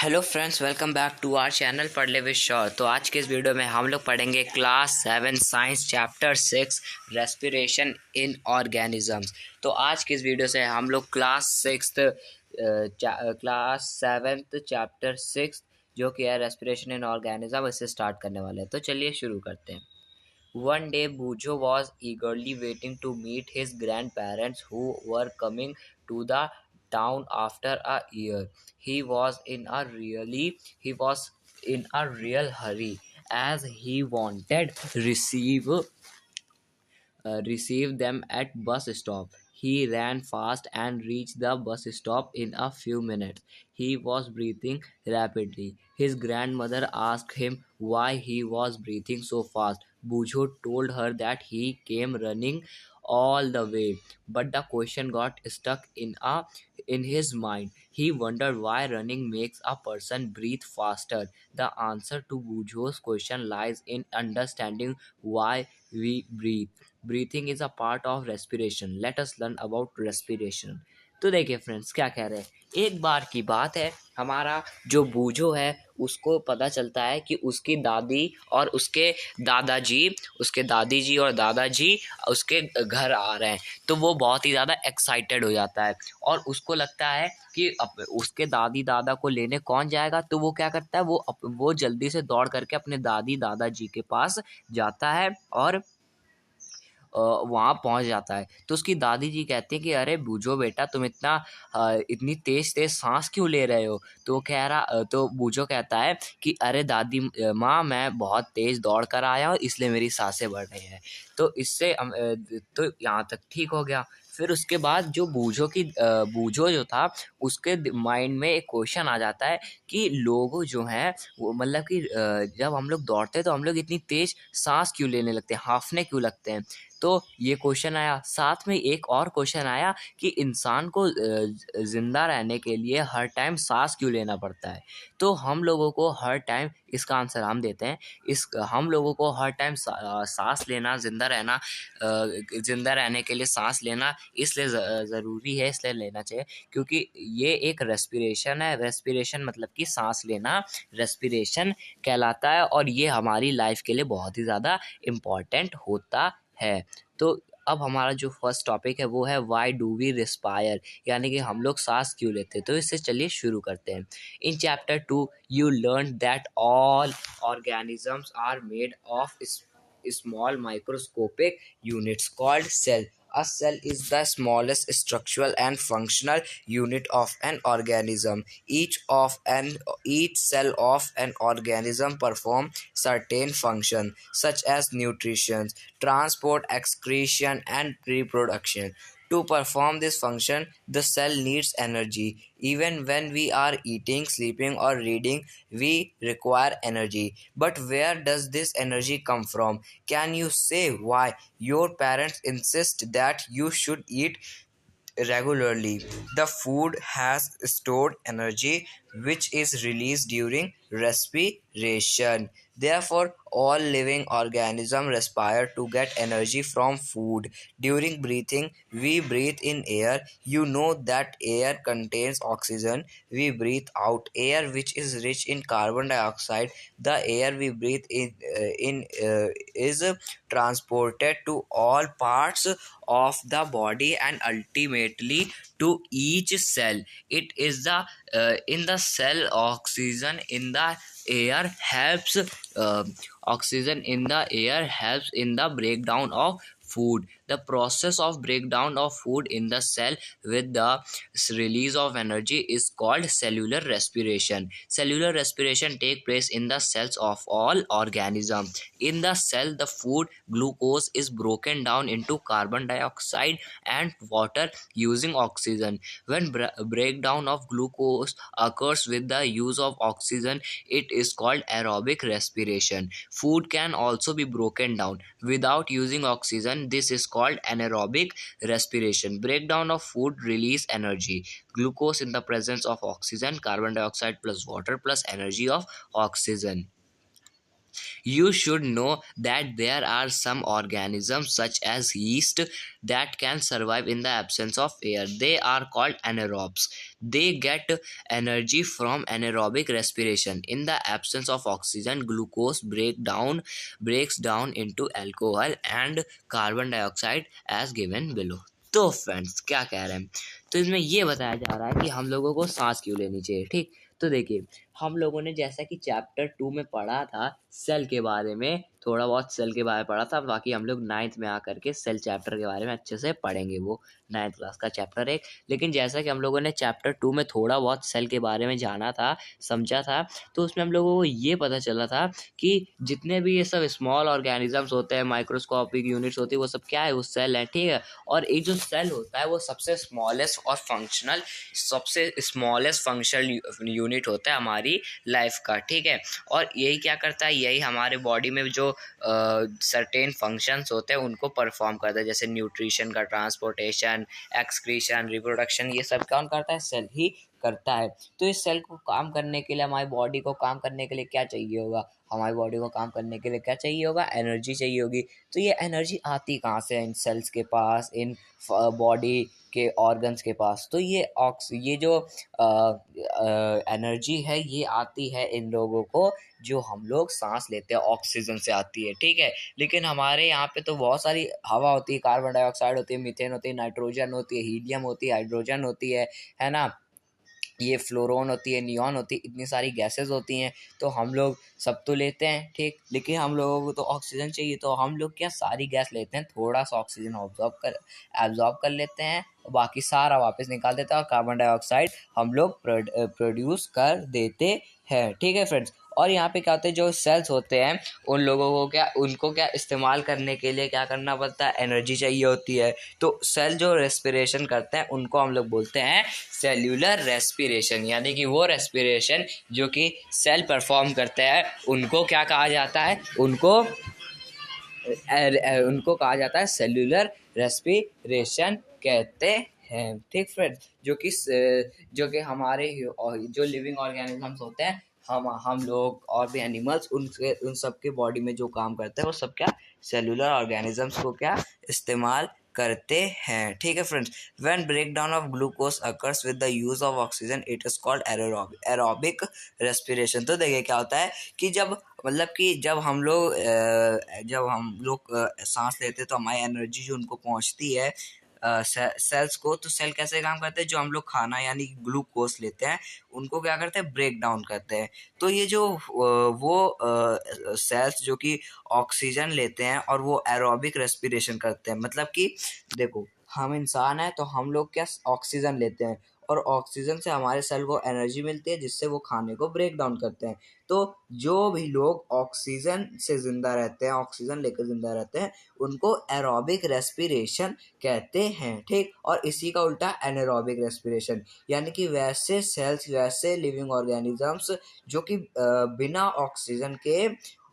Hello friends, welcome back to our channel पढ़ ले with शौर। तो आज के इस वीडियो में हम लोग पढ़ेंगे class 7 science chapter 6 respiration in organisms. तो आज की इस वीडियो से हम लोग क्लास 7 चैप्टर 6 जो कि है रेस्पिरेशन इन ऑर्गेनिज्म, इससे स्टार्ट करने वाले हैं। तो चलिए शुरू करते हैं। One day, Bujo was eagerly waiting to meet his grandparents who were coming to the town after a year. He was in a real hurry as he wanted receive them at bus stop. He ran fast and reached the bus stop in a few minutes. He was breathing rapidly. His grandmother asked him why he was breathing so fast. Bujo told her that he came running all the way, but the question got stuck in his mind. He wondered why running makes a person breathe faster. The answer to Bujo's question lies in understanding why we breathe. Breathing is a part of respiration. Let us learn about respiration. तो देखिए friends, क्या कह रहे हैं। एक बार की बात है, हमारा जो बूझो है उसको पता चलता है कि उसकी दादी और उसके दादी जी और दादाजी उसके घर आ रहे हैं। तो वो बहुत ही ज़्यादा एक्साइटेड हो जाता है और उसको लगता है कि उसके दादी दादा को लेने कौन जाएगा। तो वो क्या करता है, वो जल्दी से दौड़ करके अपने दादी दादाजी के पास जाता है और वहाँ पहुँच जाता है। तो उसकी दादी जी कहती हैं कि अरे बूझो बेटा, तुम इतनी तेज तेज सांस क्यों ले रहे हो। तो बूझो कहता है कि अरे दादी माँ, मैं बहुत तेज दौड़ कर आया हूँ, इसलिए मेरी सांसें बढ़ रही हैं। तो तो यहाँ तक ठीक हो गया। फिर उसके बाद बूझो जो था, उसके माइंड में एक क्वेश्चन आ जाता है कि लोग जो हैं वो मतलब कि जब हम लोग दौड़ते हैं तो हम लोग इतनी तेज सांस क्यों लेने लगते हैं, हांफने क्यों लगते हैं। तो ये क्वेश्चन आया। साथ में एक और क्वेश्चन आया कि इंसान को जिंदा रहने के लिए हर टाइम सांस क्यों लेना पड़ता है। तो हम लोगों को हर टाइम, इसका आंसर हम देते हैं, हम लोगों को हर टाइम सांस लेना, जिंदा रहने के लिए सांस लेना इसलिए ज़रूरी है, इसलिए लेना चाहिए क्योंकि ये एक रेस्पिरेशन है। रेस्पिरेशन मतलब कि सांस लेना रेस्पिरेशन कहलाता है और ये हमारी लाइफ के लिए बहुत ही ज़्यादा इम्पॉर्टेंट होता है। तो अब हमारा जो फर्स्ट टॉपिक है वो है व्हाई डू वी रिस्पायर, यानी कि हम लोग सांस क्यों लेते हैं। तो इससे चलिए शुरू करते हैं। In chapter 2 you learn that all organisms are made of small microscopic units called cell. A cell is the smallest structural and functional unit of an organism. Each cell of an organism perform certain function such as nutrition, transport, excretion, and reproduction. To perform this function, the cell needs energy. Even when we are eating, sleeping, or reading, we require energy. But where does this energy come from? Can you say why your parents insist that you should eat regularly? The food has stored energy which is released during respiration. Therefore, all living organisms respire to get energy from food. During breathing, we breathe in air. You know that air contains oxygen. We breathe out air which is rich in carbon dioxide. The air we breathe is transported to all parts of the body and ultimately to each cell. It is the in the cell uh, oxygen in the air helps in the breakdown of food. The process of breakdown of food in the cell with the release of energy is called cellular respiration. Cellular respiration take place in the cells of all organisms. In the cell, the food glucose is broken down into carbon dioxide and water using oxygen. When breakdown of glucose occurs with the use of oxygen, it is called aerobic respiration. Food can also be broken down without using oxygen. This is called anaerobic respiration. Breakdown of food release energy. Glucose in the presence of oxygen, carbon dioxide plus water plus energy of oxygen. You should know that there are some organisms, such as yeast, that can survive in the absence of air. They are called anaerobes. They get energy from anaerobic respiration. In the absence of oxygen, glucose breaks down into alcohol and carbon dioxide as given below. तो friends क्या कह रहे हैं, तो इसमें ये बताया जा रहा है कि हम लोगों को सांस क्यों लेनी चाहिए। ठीक, तो देखिए, हम लोगों ने जैसा कि चैप्टर 2 में पढ़ा था सेल के बारे में, थोड़ा बहुत सेल के बारे में पढ़ा था, बाकी हम लोग 9th में आकर के सेल चैप्टर के बारे में अच्छे से पढ़ेंगे, वो 9th क्लास का चैप्टर 1। लेकिन जैसा कि हम लोगों ने चैप्टर 2 में थोड़ा बहुत सेल के बारे में जाना था, समझा था, तो उसमें हम लोगों को ये पता चला था कि जितने भी ये सब स्मॉल ऑर्गेनिजम्स होते हैं, माइक्रोस्कोपिक यूनिट्स होती है, वो सब क्या है, वो सेल है। ठीक है, और एक जो सेल होता है वो सबसे स्मॉलेस्ट और सबसे स्मॉलेस्ट फंक्शनल यूनिट होता है हमारी लाइफ का। ठीक है, और यही क्या करता है, यही हमारे बॉडी में जो सर्टेन फंक्शंस होते हैं उनको परफॉर्म करता है, जैसे न्यूट्रिशन का, ट्रांसपोर्टेशन, एक्सक्रीशन, रिप्रोडक्शन, ये सब कौन करता है, सेल ही करता है। तो इस सेल को काम करने के लिए, हमारी बॉडी को काम करने के लिए क्या चाहिए होगा, हमारी बॉडी को काम करने के लिए क्या चाहिए होगा, एनर्जी चाहिए होगी। तो ये एनर्जी आती कहाँ से है, इन सेल्स के पास, इन बॉडी के ऑर्गन्स के पास। तो ये जो एनर्जी है ये आती है इन लोगों को, जो हम लोग सांस लेते हैं, ऑक्सीजन से आती है। ठीक है, लेकिन हमारे यहाँ पे तो बहुत सारी हवा होती है, कार्बन डाइऑक्साइड होती है, मीथेन होती है, नाइट्रोजन होती है, हीलियम होती है, हाइड्रोजन होती है ना, ये फ्लोरोन होती है, नियॉन होती है, इतनी सारी गैसेस होती हैं। तो हम लोग सब तो लेते हैं, ठीक, लेकिन हम लोगों को तो ऑक्सीजन चाहिए, तो हम लोग क्या सारी गैस लेते हैं, थोड़ा सा ऑक्सीजन एब्जॉर्ब कर लेते हैं, बाकी सारा वापस निकाल देते हैं, और कार्बन डाइऑक्साइड हम लोग प्रोड्यूस कर देते हैं। ठीक है फ्रेंड्स, और यहाँ पे क्या होता है, जो सेल्स होते हैं उन लोगों को उनको इस्तेमाल करने के लिए क्या करना पड़ता है, एनर्जी चाहिए होती है। तो सेल जो रेस्पिरेशन करते हैं उनको हम लोग बोलते हैं सेल्यूलर रेस्पिरेशन, यानी कि वो रेस्पिरेशन जो कि सेल परफॉर्म करते हैं उनको क्या कहा जाता है, उनको कहा जाता है सेल्यूलर रेस्पिरेशन कहते हैं। ठीक फ्रेंड्स, जो कि हमारे जो लिविंग ऑर्गेनिजम्स होते हैं, हम लोग और भी एनिमल्स, उन सब के बॉडी में जो काम करते हैं वो सब क्या सेल्यूलर ऑर्गेनिजम्स को क्या इस्तेमाल करते हैं। ठीक है friends, when breakdown of glucose occurs with the use of oxygen it is called aerobic respiration. तो देखिए क्या होता है कि जब हम लोग सांस लेते हैं तो हमारी एनर्जी जो उनको पहुंचती है सेल्स को, तो सेल कैसे काम करते हैं, जो हम लोग खाना यानी ग्लूकोज लेते हैं उनको क्या करते हैं, ब्रेक डाउन करते हैं। तो ये जो वो सेल्स जो कि ऑक्सीजन लेते हैं और वो एरोबिक रेस्पिरेशन करते हैं, मतलब कि देखो हम इंसान हैं तो हम लोग क्या ऑक्सीजन लेते हैं, और ऑक्सीजन से हमारे सेल को एनर्जी मिलती है जिससे वो खाने को ब्रेक डाउन करते हैं। तो जो भी लोग ऑक्सीजन से ज़िंदा रहते हैं, ऑक्सीजन लेकर ज़िंदा रहते हैं, उनको एरोबिक रेस्पिरेशन कहते हैं। ठीक, और इसी का उल्टा एनारोबिक रेस्पिरेशन, यानी कि वैसे सेल्स, वैसे लिविंग ऑर्गेनिजम्स जो कि बिना ऑक्सीजन के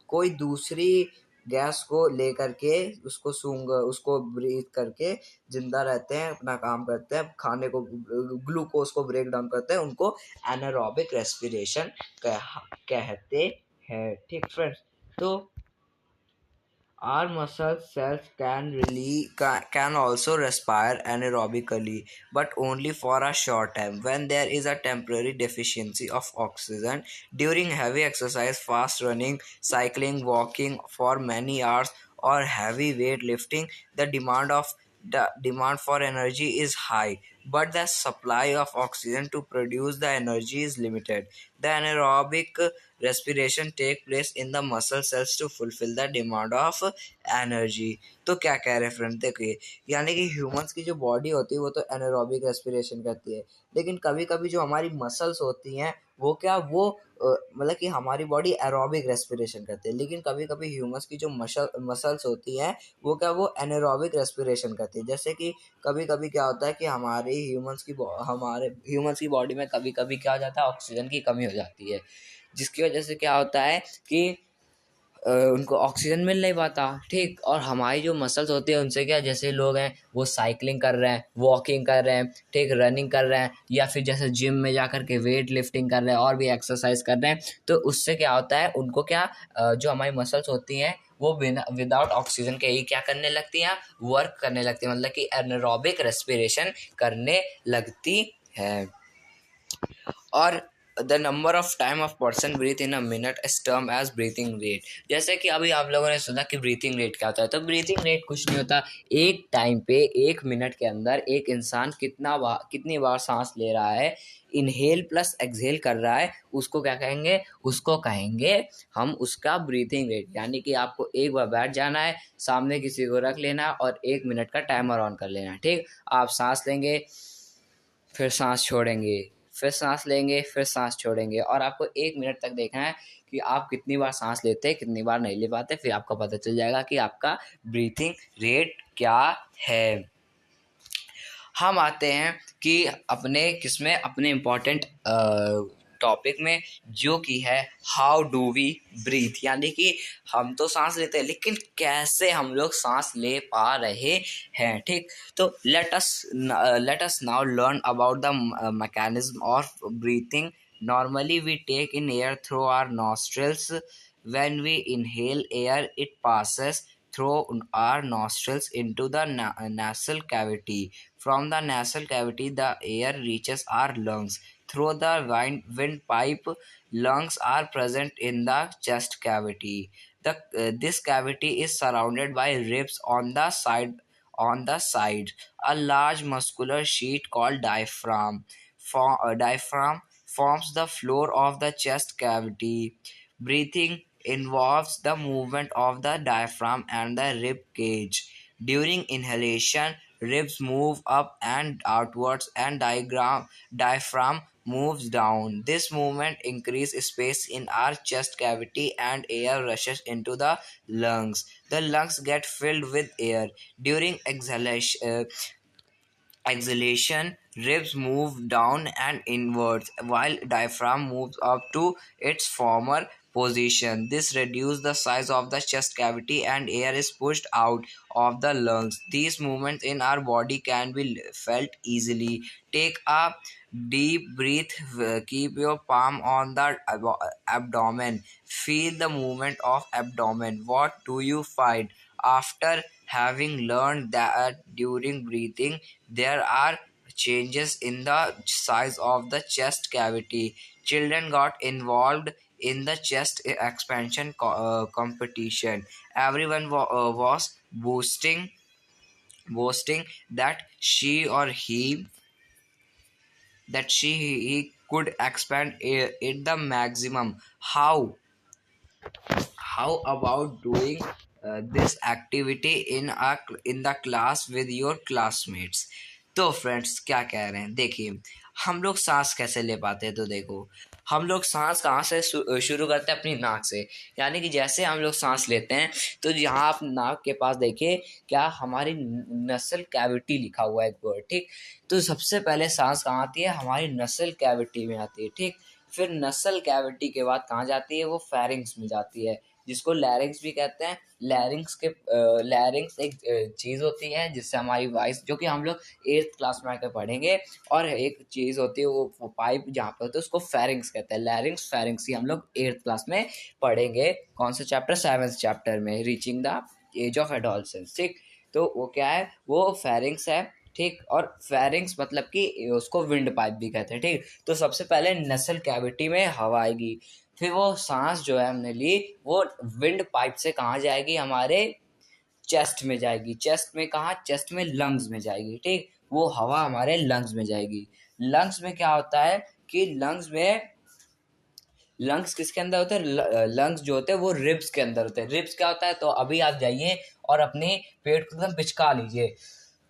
कोई दूसरी गैस को लेकर के उसको ब्रीथ करके जिंदा रहते हैं, अपना काम करते हैं, खाने को ग्लूकोज को ब्रेक डाउन करते हैं, उनको एनारोबिक रेस्पिरेशन कहते हैं। ठीक फ्रेंड्स, तो our muscle cells can also respire anaerobically, but only for a short time. When there is a temporary deficiency of oxygen during heavy exercise, fast running, cycling, walking for many hours, or heavy weight lifting, the demand for energy is high, but the supply of oxygen to produce the energy is limited. The anaerobic respiration take place in the muscle cells to fulfill the demand of energy. तो क्या कह रहे हैं friend, देखिए, यानी कि humans की जो बॉडी होती है वो तो एनारोबिक रेस्पिरेशन करती है, लेकिन कभी कभी जो हमारी मसल्स होती हैं वो मतलब कि हमारी बॉडी एरोबिक रेस्पिरेशन करती है, लेकिन कभी कभी ह्यूमंस की जो मसल्स होती हैं वो एनारोबिक रेस्पिरेशन करती है। जैसे कि कभी कभी क्या होता है कि हमारे ह्यूमंस की बॉडी में कभी कभी क्या हो जाता है, ऑक्सीजन की कमी हो जाती है, जिसकी वजह से क्या होता है कि उनको ऑक्सीजन मिल नहीं पाता, ठीक। और हमारी जो मसल्स होती है उनसे क्या, जैसे लोग हैं वो साइकिलिंग कर रहे हैं, वॉकिंग कर रहे हैं, ठीक, रनिंग कर रहे हैं, या फिर जैसे जिम में जा कर के वेट लिफ्टिंग कर रहे हैं और भी एक्सरसाइज कर रहे हैं, तो उससे क्या होता है उनको क्या, जो हमारी मसल्स होती हैं वो बिना विदाउट ऑक्सीजन के ही क्या करने लगती हैं, वर्क करने लगती है, मतलब कि एनारोबिक रेस्पिरेशन करने लगती है। और the number of time of person breathe in a minute is term as breathing rate. जैसे कि अभी आप लोगों ने सुना कि ब्रीथिंग रेट क्या होता है, तो ब्रीथिंग रेट कुछ नहीं होता, एक टाइम पे 1 मिनट के अंदर एक इंसान कितनी बार सांस ले रहा है, इनहेल प्लस एक्सहेल कर रहा है, उसको क्या कहेंगे, उसको कहेंगे हम उसका ब्रीथिंग रेट। यानी कि आपको एक बार बैठ जाना है, सामने किसी को रख लेना और 1 मिनट का टाइमर ऑन कर लेना है, ठीक। आप सांस लेंगे, फिर सांस छोड़ेंगे, फिर सांस लेंगे, फिर सांस छोड़ेंगे, और आपको 1 मिनट तक देखना है कि आप कितनी बार सांस लेते हैं, कितनी बार नहीं ले पाते, फिर आपको पता चल जाएगा कि आपका ब्रीथिंग रेट क्या है। हम आते हैं कि अपने किसमें, अपने इम्पोर्टेंट टॉपिक में, जो कि है हाउ डू वी ब्रीथ। यानी कि हम तो सांस लेते हैं लेकिन कैसे हम लोग सांस ले पा रहे हैं, ठीक। तो let us now learn about the mechanism of breathing. Normally we take in air through our nostrils. When we inhale air, it passes through our nostrils into the nasal cavity. From the nasal cavity, the air reaches our lungs. Through the windpipe, lungs are present in the chest cavity. This cavity is surrounded by ribs on the side. A large muscular sheet called diaphragm forms the floor of the chest cavity. Breathing involves the movement of the diaphragm and the rib cage. During inhalation, ribs move up and outwards and diaphragm moves down. This movement increases space in our chest cavity and air rushes into the lungs. The lungs get filled with air. During exhalation, ribs move down and inwards, while diaphragm moves up to its former position. This reduces the size of the chest cavity and air is pushed out of the lungs. These movements in our body can be felt easily. Take a deep breath. Keep your palm on the abdomen. Feel the movement of abdomen. What do you find? After having learned that during breathing there are changes in the size of the chest cavity, children got involved in the chest expansion competition. Everyone was boasting that he could expand it the maximum. How about doing this activity in the class with your classmates? तो friends क्या कह रहे हैं, देखिए हम लोग सांस कैसे ले पाते हैं। तो देखो, हम लोग सांस कहाँ से शुरू करते हैं, अपनी नाक से। यानी कि जैसे हम लोग सांस लेते हैं तो यहाँ आप नाक के पास देखिए, क्या हमारी नसल कैविटी लिखा हुआ है एक वर्ड, ठीक। तो सबसे पहले सांस कहाँ आती है, हमारी नसल कैविटी में आती है, ठीक। फिर नसल कैविटी के बाद कहाँ जाती है, वो फेरिंग्स में जाती है, जिसको लैरिंग्स भी कहते हैं। लैरिंग्स एक चीज़ होती है जिससे हमारी वॉइस, जो कि हम लोग 8th क्लास में आकर पढ़ेंगे। और एक चीज़ होती है वो पाइप जहाँ पे होता है, उसको फेरिंग्स कहते हैं। लैरिंग्स फेरिंग्स ही हम लोग 8th क्लास में पढ़ेंगे। कौन से चैप्टर, 7th चैप्टर में, reaching the age of adolescence, ठीक। तो वो क्या है, वो फेरिंग्स है, ठीक। और फेरिंग्स मतलब कि उसको विंड पाइप भी कहते हैं, ठीक। तो सबसे पहले नसल कैविटी में हवा आएगी, फिर वो सांस जो है हमने ली, वो विंड पाइप से कहाँ जाएगी, हमारे चेस्ट में जाएगी। चेस्ट में कहाँ, चेस्ट में लंग्स में जाएगी, ठीक। वो हवा हमारे लंग्स में जाएगी। लंग्स में क्या होता है कि लंग्स किसके अंदर होते हैं, लंग्स जो होते हैं वो रिब्स के अंदर होते हैं। रिब्स क्या होता है, तो अभी आप जाइए और अपने पेट को एकदम पिचका लीजिए,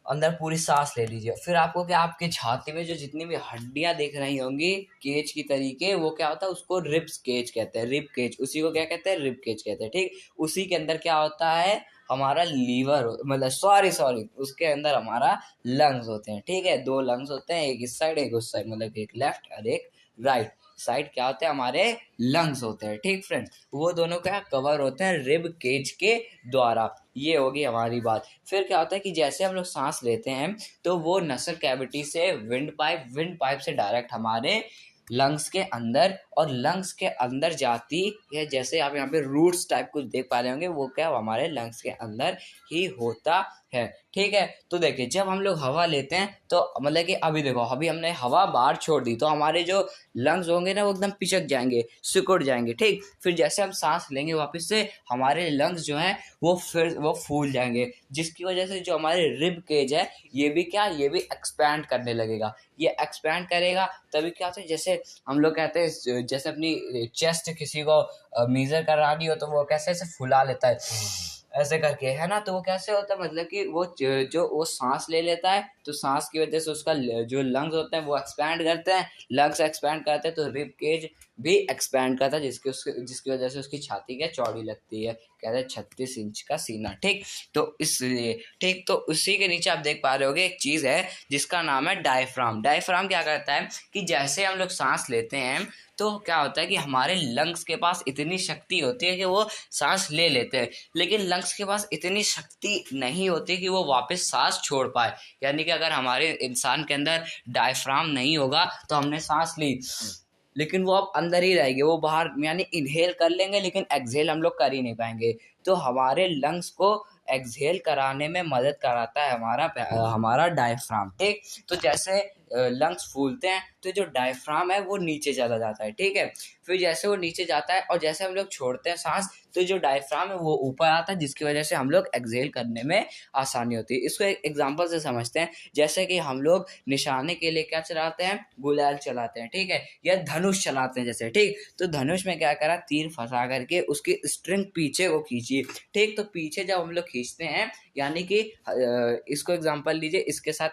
अंदर पूरी सांस ले लीजिए। फिर आपको क्या, आपके छाती में जो जितनी भी हड्डियां दिख रही होंगी केज की तरीके, वो क्या होता है, उसको रिब्स केज कहते हैं, रिब केज, उसी को क्या कहते हैं, रिब केज कहते हैं, ठीक। उसी के अंदर क्या होता है, हमारा लीवर, मतलब सॉरी उसके अंदर हमारा लंग्स होते हैं, ठीक है। 2 लंग्स होते हैं, एक इस साइड एक उस साइड, मतलब एक लेफ्ट और एक राइट। साइड क्या होते हैं, हमारे लंग्स होते हैं। ठीक फ्रेंड्स, वो दोनों क्या कवर होते हैं रिब केज के द्वारा। ये होगी हमारी बात। फिर क्या होता है कि जैसे हम लोग सांस लेते हैं तो वो नसल कैविटी से विंड पाइप से डायरेक्ट हमारे लंग्स के अंदर, और लंग्स के अंदर जाती है, जैसे आप यहाँ पे रूट्स टाइप कुछ देख पा रहे होंगे, वो क्या हमारे लंग्स के अंदर ही होता है। ठीक है, तो देखिए जब हम लोग हवा लेते हैं तो मतलब कि अभी देखो, अभी हमने हवा बाहर छोड़ दी तो हमारे जो लंग्स होंगे ना वो एकदम पिचक जाएंगे, सिकुड़ जाएंगे। ठीक, फिर जैसे हम सांस लेंगे वापस से हमारे लंग्स जो हैं वो फिर वो फूल जाएंगे, जिसकी वजह से जो हमारे रिब केज है ये भी क्या, ये भी एक्सपैंड करने लगेगा। ये एक्सपैंड करेगा तभी क्या होता है, जैसे हम लोग कहते हैं जैसे अपनी चेस्ट किसी को मेजर करानी हो तो वो कैसे ऐसे फुला लेता है ऐसे करके, है ना। तो वो कैसे होता है, मतलब कि वो जो वो सांस ले लेता है तो सांस की वजह से उसका जो लंग्स होते हैं वो एक्सपैंड करते हैं, लंग्स एक्सपैंड करते हैं तो रिब केज भी एक्सपैंड करता है, जिसकी वजह से उसकी छाती क्या चौड़ी लगती है, कहते हैं 36 इंच का सीना। ठीक, तो इसलिए ठीक, तो उसी के नीचे आप देख पा रहे होगे एक चीज है जिसका नाम है डायफ्राम। डायफ्राम क्या करता है कि जैसे हम लोग सांस लेते हैं तो क्या होता है कि हमारे लंग्स के पास इतनी शक्ति होती है कि वो सांस ले लेते हैं, लेकिन लंग्स के पास इतनी शक्ति नहीं होती कि वो वापस सांस छोड़ पाए। यानी कि अगर हमारे इंसान के अंदर डायफ्राम नहीं होगा तो हमने सांस ली लेकिन वो अब अंदर ही रहेगी, वो बाहर यानी इनहेल कर लेंगे लेकिन एक्सहेल हम लोग कर ही नहीं पाएंगे। तो हमारे लंग्स को एक्सहेल कराने में मदद कराता है हमारा डायफ्राम। ठीक, तो जैसे लंग्स फूलते हैं तो जो डायफ्राम है वो नीचे चला जाता है। ठीक है, फिर जैसे वो नीचे जाता है और जैसे हम लोग छोड़ते हैं सांस तो जो डायफ्राम है वो ऊपर आता है, जिसकी वजह से हम लोग एक्सहेल करने में आसानी होती है। इसको एक एग्जांपल से समझते हैं, जैसे कि हम लोग निशाने के लिए क्या चलाते हैं, गुलाल चलाते हैं। ठीक है, या धनुष चलाते हैं जैसे। ठीक, तो धनुष में क्या करा, तीर फंसा करके उसकी स्ट्रिंग पीछे को खींची। ठीक, तो पीछे जब हम लोग खींचते हैं यानी कि इसको एग्जांपल लीजिए, इसके साथ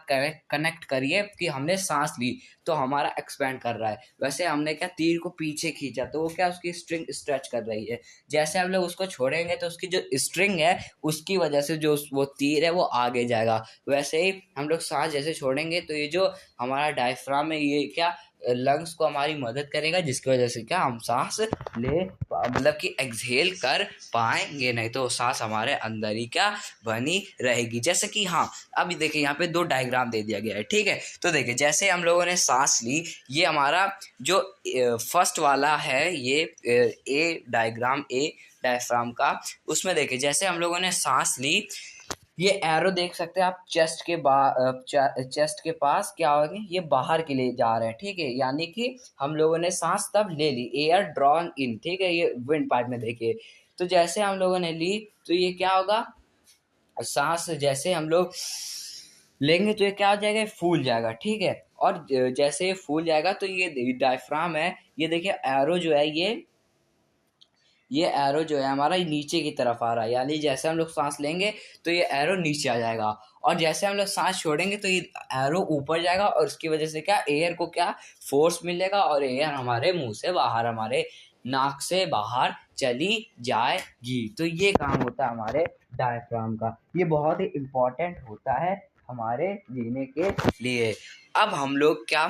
कनेक्ट करिए कि हमने सांस ली तो हमारा एक्सपैंड कर रहा है, वैसे हमने क्या तीर को पीछे खींचा तो वो क्या उसकी स्ट्रिंग स्ट्रेच कर रही है। जैसे हम लोग उसको छोड़ेंगे तो उसकी जो स्ट्रिंग है उसकी वजह से जो वो तीर है वो आगे जाएगा। वैसे ही हम लोग सांस जैसे छोड़ेंगे तो ये जो हमारा डायफ्राम है ये क्या लंग्स को हमारी मदद करेगा, जिसकी वजह से क्या हम सांस ले मतलब कि एक्सहेल कर पाएंगे, नहीं तो सांस हमारे अंदर ही क्या बनी रहेगी। जैसे कि हाँ, अभी देखिए यहाँ पे 2 डायग्राम दे दिया गया है। ठीक है, तो देखिए जैसे हम लोगों ने सांस ली, ये हमारा जो फर्स्ट वाला है ये ए डायफ्राम का, उसमें देखिए जैसे हम लोगों ने सांस ली, ये एरो देख सकते हैं आप चेस्ट के पास क्या होंगे, ये बाहर के लिए जा रहे हैं। ठीक है, यानी कि हम लोगों ने सांस तब ले ली, एयर ड्रॉन इन। ठीक है, ये विंड पाइप में देखिए, तो जैसे हम लोगों ने ली तो ये क्या होगा, सांस जैसे हम लोग लेंगे तो ये क्या हो जाएगा, फूल जाएगा। ठीक है, और जैसे ये फूल जाएगा तो ये डायफ्राम है, ये देखिए एरो जो है ये एरो जो है हमारा नीचे की तरफ आ रहा है, यानी जैसे हम लोग सांस लेंगे तो ये एरो नीचे आ जाएगा, और जैसे हम लोग सांस छोड़ेंगे तो ये एरो ऊपर जाएगा, और उसकी वजह से क्या एयर को क्या फोर्स मिलेगा, और एयर हमारे मुंह से बाहर, हमारे नाक से बाहर चली जाएगी। तो ये काम होता है हमारे डायफ्राम का, ये बहुत ही इम्पोर्टेंट होता है हमारे जीने के लिए। अब हम लोग क्या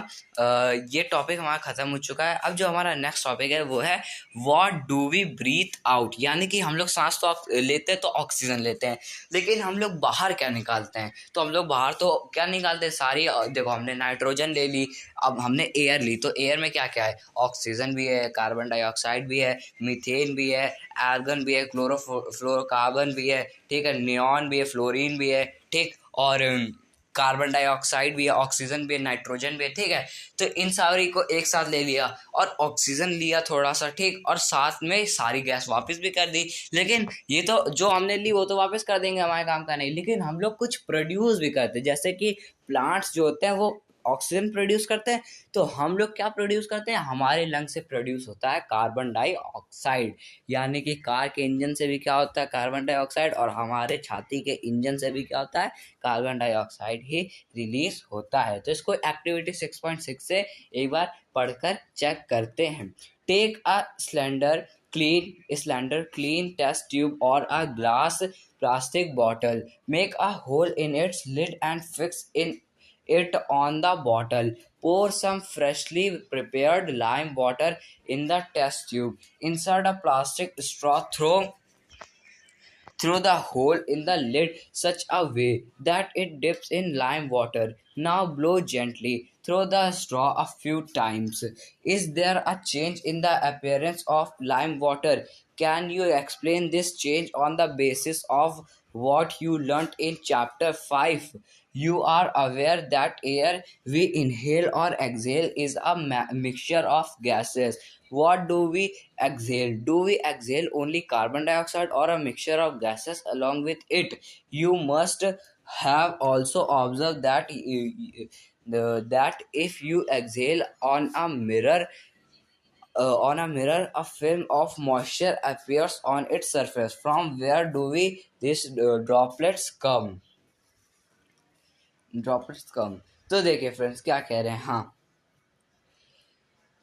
ये टॉपिक हमारा खत्म हो चुका है। अब जो हमारा नेक्स्ट टॉपिक है वो है what do we breathe out, यानी कि हम लोग सांस तो लेते हैं तो ऑक्सीजन लेते हैं, लेकिन हम लोग बाहर क्या निकालते हैं, तो हम लोग बाहर तो क्या निकालते हैं सारी, देखो हमने नाइट्रोजन ले ली, अब हमने एयर ली, तो एयर में क्या क्या है, ऑक्सीजन भी है, कार्बन डाइऑक्साइड भी है, मीथेन भी है, आर्गन भी है, फ्लोरोकार्बन भी है, ठीक है, नियॉन भी है, फ्लोरीन भी है, ठीक, और कार्बन डाइऑक्साइड भी है, ऑक्सीजन भी है, नाइट्रोजन भी है। ठीक है, तो इन सारी को एक साथ ले लिया और ऑक्सीजन लिया थोड़ा सा, ठीक, और साथ में सारी गैस वापस भी कर दी। लेकिन ये तो जो हमने ली वो तो वापस कर देंगे, हमारे काम का नहीं, लेकिन हम लोग कुछ प्रोड्यूस भी करते हैं, जैसे कि प्लांट्स जो होते हैं वो ऑक्सीजन प्रोड्यूस करते हैं, तो हम लोग क्या प्रोड्यूस करते हैं, हमारे लंग से प्रोड्यूस होता है कार्बन डाइऑक्साइड। यानी कि कार के इंजन से भी क्या होता है, कार्बन डाइऑक्साइड, और हमारे छाती के इंजन से भी क्या होता है, कार्बन डाइऑक्साइड ही रिलीज होता है। तो इसको एक्टिविटी 6.6 से एक बार पढ़कर चेक करते हैं। Take a slender clean test tube or a glass plastic bottle, make a hole in its lid and fix in it on the bottle, Pour some freshly prepared lime water in the test tube. Insert a plastic straw through the hole in the lid such a way that it dips in lime water. Now blow gently through the straw a few times. Is there a change in the appearance of lime water? Can you explain this change on the basis of what you learnt in chapter 5? You are aware that air we inhale or exhale is a mixture of gases. What do we exhale? Do we exhale only carbon dioxide or a mixture of gases along with it? You must have also observed that that if you exhale on a mirror, a film of moisture appears on its surface. From where do we these droplets come? तो देखिए friends क्या कह रहे हैं, हाँ,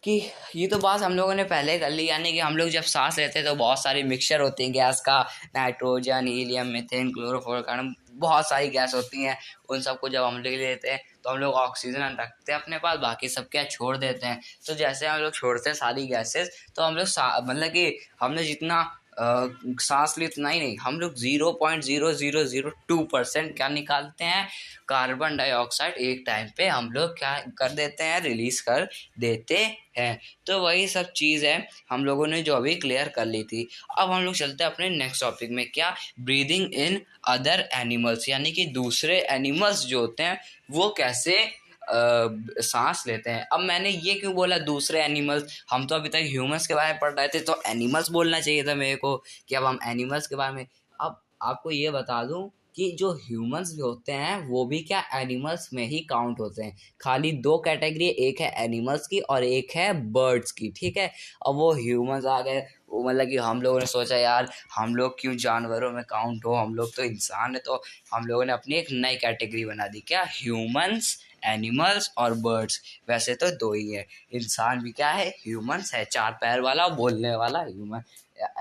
कि ये तो बात हम लोगों ने पहले कर ली, यानी कि हम लोग जब सांस लेते हैं तो बहुत सारी मिक्सचर होती हैं गैस का, नाइट्रोजन, हीलियम, मीथेन, क्लोरोफ्लोरोकार्बन, बहुत सारी गैस होती हैं। उन सबको जब हम लोग लेते हैं तो हम लोग ऑक्सीजन रखते हैं अपने पास, बाकी सब क्या छोड़ देते हैं। तो जैसे हम लोग छोड़ते हैं सारी गैसेस, तो हम लोग मतलब कि हमने जितना सांस ली उतना ही नहीं, हम लोग 0.0002% क्या निकालते हैं, कार्बन डाइऑक्साइड एक टाइम पे हम लोग क्या कर देते हैं, रिलीज कर देते हैं। तो वही सब चीज़ है हम लोगों ने जो अभी क्लियर कर ली थी। अब हम लोग चलते हैं अपने नेक्स्ट टॉपिक में, क्या, ब्रीदिंग इन अदर एनिमल्स, यानी कि दूसरे एनिमल्स जो होते हैं वो कैसे सांस लेते हैं। अब मैंने ये क्यों बोला दूसरे एनिमल्स, हम तो अभी तक ह्यूमंस के बारे में पढ़ रहे थे, तो एनिमल्स बोलना चाहिए था मेरे को कि अब हम एनिमल्स के बारे में। अब आपको ये बता दूं कि जो ह्यूमंस भी होते हैं वो भी क्या एनिमल्स में ही काउंट होते हैं। खाली दो कैटेगरी, एक है एनिमल्स की और एक है बर्ड्स की, ठीक है। अब वो ह्यूमंस आ गए, वो मतलब कि हम लोगों ने सोचा यार हम लोग क्यों जानवरों में काउंट हो, हम लोग तो इंसान है, तो हम लोगों ने अपनी एक नई कैटेगरी बना दी, क्या, ह्यूमंस, एनिमल्स और बर्ड्स। वैसे तो दो ही है, इंसान भी क्या है, ह्यूमंस है, 4 पैर वाला बोलने वाला ह्यूमन,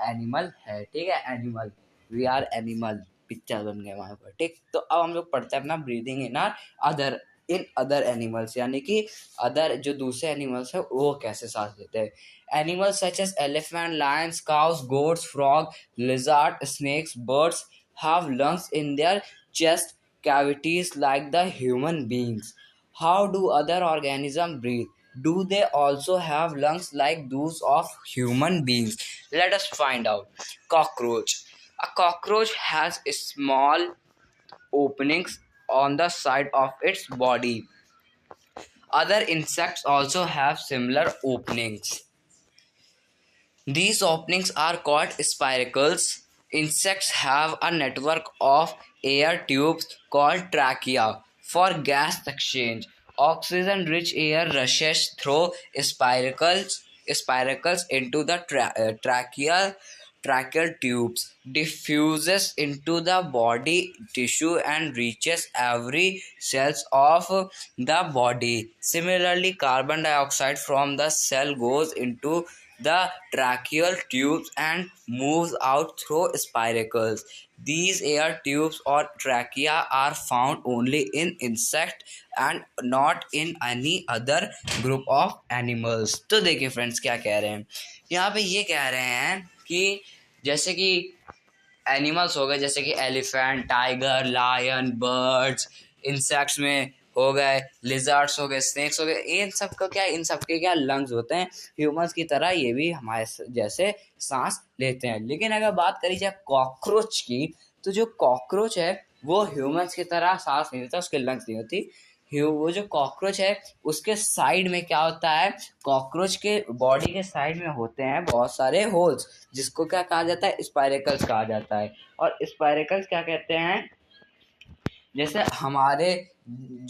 एनिमल है, ठीक है, animal, we are animal, picture बन गए वहाँ पर, ठीक। तो अब हम लोग पढ़ते हैं अपना ब्रीदिंग इन अदर एनिमल्स, यानी कि अदर जो दूसरे एनिमल्स है वो कैसे सांस लेते हैं। Animals such as elephant, lions, cows, goats, frog, lizard, snakes, birds have lungs in their chest cavities like the human beings. How do other organisms breathe? Do they also have lungs like those of human beings? Let us find out. Cockroach. A cockroach has small openings on the side of its body. Other insects also have similar openings. These openings are called spiracles. Insects have a network of air tubes called trachea for gas exchange. Oxygen-rich air rushes through spiracles into the tracheal tubes, diffuses into the body tissue and reaches every cells of the body. Similarly, carbon dioxide from the cell goes into the tracheal tubes and moves out through spiracles. These air tubes or trachea are found only in insects and not in any other group of animals. तो देखिए friends क्या कह रहे हैं यहाँ पे, ये कह रहे हैं कि जैसे कि एनिमल्स हो गए, जैसे कि elephant, tiger, lion, birds, insects में हो गए, लिजर्ड्स हो गए, स्नेक्स हो गए, इन सब का क्या, इन सब के क्या लंग्स होते हैं, ह्यूमंस की तरह ये भी हमारे जैसे सांस लेते हैं। लेकिन अगर बात करी जाए कॉकरोच की, तो जो कॉकरोच है वो ह्यूमंस की तरह सांस नहीं लेता, उसके लंग्स नहीं होती। वो जो कॉकरोच है उसके साइड में क्या होता है, कॉकरोच के बॉडी के साइड में होते हैं बहुत सारे होल्स, जिसको क्या कहा जाता है, स्पाइरेकल्स कहा जाता है। और स्पाइरेकल्स क्या कहते हैं, जैसे हमारे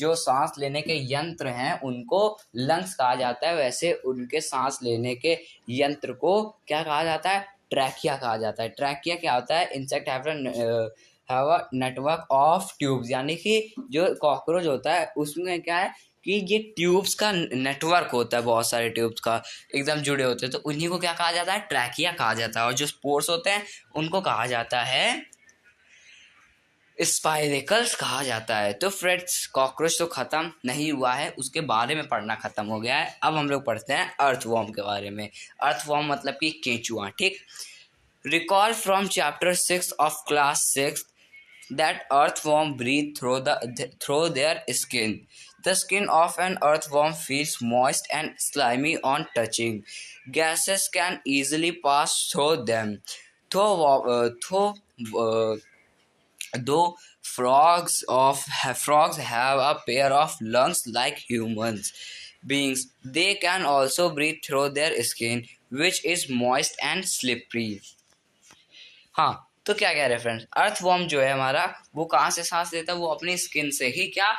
जो सांस लेने के यंत्र हैं उनको लंग्स कहा जाता है, वैसे उनके सांस लेने के यंत्र को क्या कहा जाता है, ट्रैकिया कहा जाता है। ट्रैकिया क्या होता है, insect have a network of tubes, यानी कि जो कॉकरोच होता है उसमें क्या है कि ये ट्यूब्स का नेटवर्क होता है, बहुत सारे ट्यूब्स का एकदम जुड़े होते हैं, तो उन्हीं को क्या कहा जाता है, ट्रैकिया कहा जाता है। और जो स्पोर्स होते हैं उनको कहा जाता है स्पाइरेकल्स कहा जाता है। तो फ्रेंड्स, कॉकरोच तो खत्म नहीं हुआ है, उसके बारे में पढ़ना खत्म हो गया है। अब हम लोग पढ़ते हैं अर्थवॉर्म के बारे में। अर्थवॉर्म मतलब कि केंचुआ, ठीक। Recall from chapter 6 of class 6 that earthworm breathe through their skin. The skin of an earthworm feels moist and slimy on touching. Gases can easily pass through them. Though frogs have a pair of lungs like humans beings, they can also breathe through their skin, which is moist and slippery. हाँ, तो क्या कह रहे हैं friends, earthworm जो है हमारा, वो कहाँ से सांस लेता है? वो अपनी स्किन से ही क्या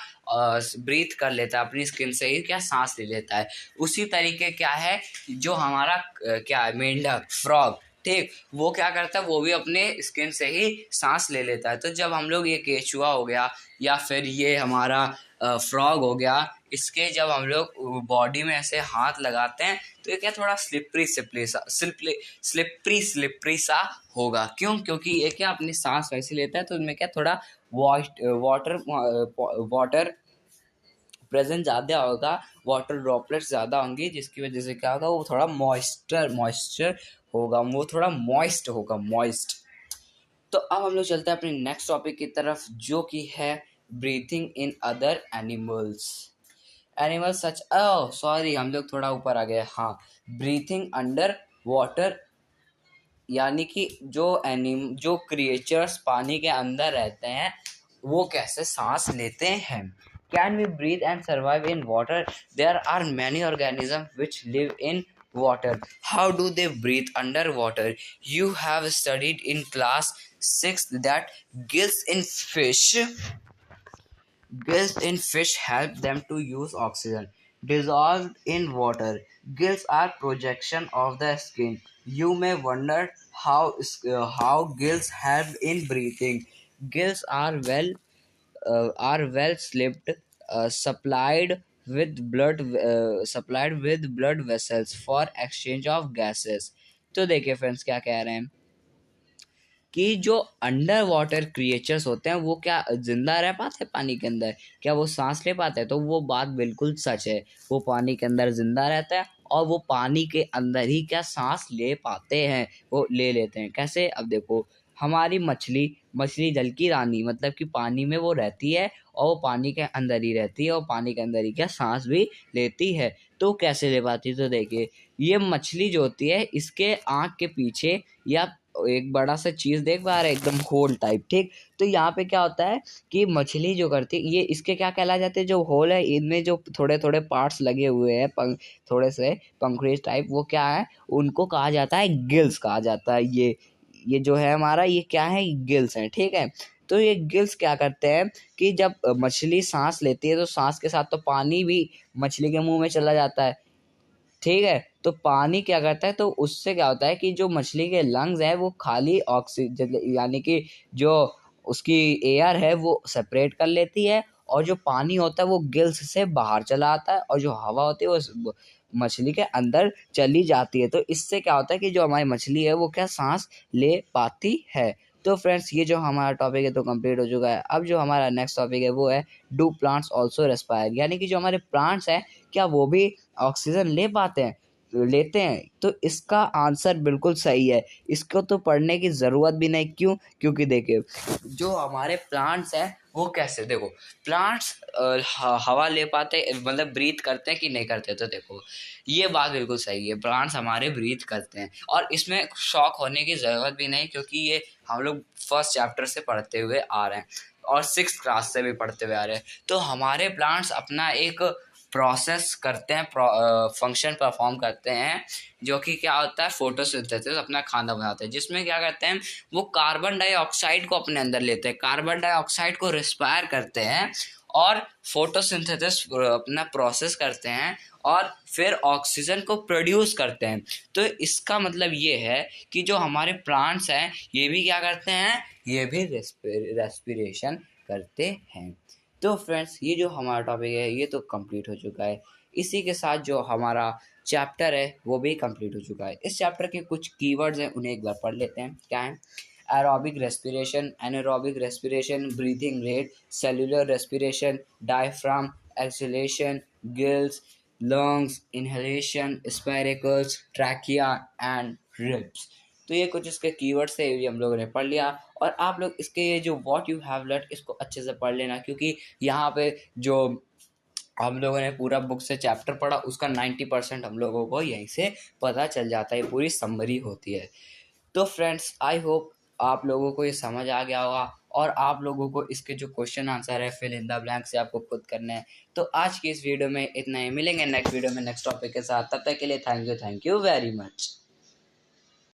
ब्रीथ कर लेता है, अपनी स्किन से ही क्या सांस ले लेता है। उसी तरीके क्या है जो हमारा क्या है, मेंढक, फ्रॉग, ठीक, वो क्या करता है, वो भी अपने स्किन से ही सांस ले लेता है। तो जब हम लोग ये केचुआ हो गया या फिर ये हमारा फ्रॉग हो गया, इसके जब हम लोग बॉडी में ऐसे हाथ लगाते हैं तो ये क्या थोड़ा स्लिपरी सा होगा। क्यों? क्योंकि ये क्या अपनी सांस वैसे लेता है, तो इनमें क्या थोड़ा वाटर प्रेजेंट ज़्यादा होगा, वाटर ड्रॉपलेट्स ज़्यादा होंगी, जिसकी वजह से क्या होगा, वो थोड़ा मॉइस्चर होगा, वो थोड़ा मॉइस्ट होगा, मॉइस्ट। तो अब हम लोग चलते हैं अपने नेक्स्ट टॉपिक की तरफ, जो कि है breathing in other animals such, sorry, हम लोग थोड़ा ऊपर आ गए। हाँ, ब्रीथिंग अंडर वाटर, यानी कि जो क्रिएचर्स पानी के अंदर रहते हैं वो कैसे सांस लेते हैं। Can we breathe and survive in water? There are many organism which live in water. How do they breathe underwater? You have studied in class 6 that gills in fish help them to use oxygen dissolved in water. Gills are projection of the skin. You may wonder how gills help in breathing. Gills are well slipped, supplied with blood vessels for exchange of gases. तो देखिए friends, क्या कह रहे हैं कि जो under water creatures होते हैं वो क्या जिंदा रह पाते हैं पानी के अंदर? क्या वो सांस ले पाते हैं? तो वो बात बिल्कुल सच है, वो पानी के अंदर जिंदा रहता है और वो पानी के अंदर ही क्या सांस ले पाते हैं, वो ले लेते हैं। कैसे? अब देखो, हमारी मछली जल की रानी, मतलब कि पानी में वो रहती है और वो पानी के अंदर ही रहती है और पानी के अंदर ही क्या सांस भी लेती है। तो कैसे ले पाती है? तो देखिए, ये मछली जो होती है, इसके आँख के पीछे या एक बड़ा सा चीज देख पा रहे हैं, एकदम होल टाइप, ठीक। तो यहाँ पे क्या होता है कि मछली जो करती है, ये इसके क्या कहला जाते हैं, जो होल है इनमें जो थोड़े थोड़े पार्ट्स लगे हुए हैं, थोड़े से पंखुड़ी टाइप, वो क्या है, उनको कहा जाता है गिल्स कहा जाता है। ये जो है हमारा, ये क्या है, गिल्स हैं, ठीक है। तो ये गिल्स क्या करते हैं कि जब मछली सांस लेती है तो सांस के साथ तो पानी भी मछली के मुंह में चला जाता है, ठीक है। तो पानी क्या करता है, तो उससे क्या होता है कि जो मछली के लंग्स है वो खाली ऑक्सीजन, यानी कि जो उसकी एयर है वो सेपरेट कर लेती है, और जो पानी होता है वो गिल्स से बाहर चला आता है, और जो हवा होती है वो मछली के अंदर चली जाती है। तो इससे क्या होता है कि जो हमारी मछली है वो क्या सांस ले पाती है। तो फ्रेंड्स, ये जो हमारा टॉपिक है तो कंप्लीट हो चुका है। अब जो हमारा नेक्स्ट टॉपिक है वो है डू प्लांट्स ऑल्सो रेस्पायर, यानी कि जो हमारे प्लांट्स हैं क्या वो भी ऑक्सीजन लेते हैं? तो इसका आंसर बिल्कुल सही है, इसको तो पढ़ने की ज़रूरत भी नहीं। क्यों? क्योंकि देखिए, जो हमारे प्लांट्स हैं वो कैसे, देखो, प्लांट्स हवा ले पाते, मतलब ब्रीथ करते हैं कि नहीं करते? तो देखो, ये बात बिल्कुल सही है, प्लांट्स हमारे ब्रीथ करते हैं, और इसमें शॉक होने की ज़रूरत भी नहीं, क्योंकि ये हम लोग फर्स्ट चैप्टर से पढ़ते हुए आ रहे हैं और 6th क्लास से भी पढ़ते हुए आ रहे हैं। तो हमारे प्लांट्स अपना एक प्रोसेस करते हैं, फंक्शन परफॉर्म करते हैं, जो कि क्या होता है, फोटोसिंथेसिस, अपना खाना बनाते हैं, जिसमें क्या करते हैं, वो कार्बन डाइऑक्साइड को अपने अंदर लेते हैं, कार्बन डाइऑक्साइड को रिस्पायर करते हैं और फोटोसिंथेसिस अपना प्रोसेस करते हैं और फिर ऑक्सीजन को प्रोड्यूस करते हैं। तो इसका मतलब ये है कि जो हमारे प्लांट्स हैं ये भी क्या करते हैं, ये भी रेस्पिरेशन करते हैं। तो फ्रेंड्स, ये जो हमारा टॉपिक है ये तो कंप्लीट हो चुका है। इसी के साथ जो हमारा चैप्टर है वो भी कंप्लीट हो चुका है। इस चैप्टर के कुछ कीवर्ड्स हैं, उन्हें एक बार पढ़ लेते हैं। क्या है? aerobic respiration, anaerobic respiration, breathing rate, cellular respiration, diaphragm, exhalation, gills, lungs, inhalation, spiracles, trachea and ribs। तो ये कुछ इसके कीवर्ड्स थे, ये भी हम लोगों ने पढ़ लिया। और आप लोग इसके ये जो व्हाट यू हैव लर्न इसको अच्छे से पढ़ लेना, क्योंकि यहाँ पे जो हम लोगों ने पूरा बुक से चैप्टर पढ़ा उसका 90% हम लोगों को यहीं से पता चल जाता है, पूरी समरी होती है। तो फ्रेंड्स आई होप आप लोगों को ये समझ आ गया होगा, और आप लोगों को इसके जो क्वेश्चन आंसर है फिल इन द ब्लैंक से आपको खुद करना है। तो आज की इस वीडियो में इतना ही, मिलेंगे नेक्स्ट वीडियो में नेक्स्ट टॉपिक के साथ, तब तक के लिए थैंक यू वेरी मच।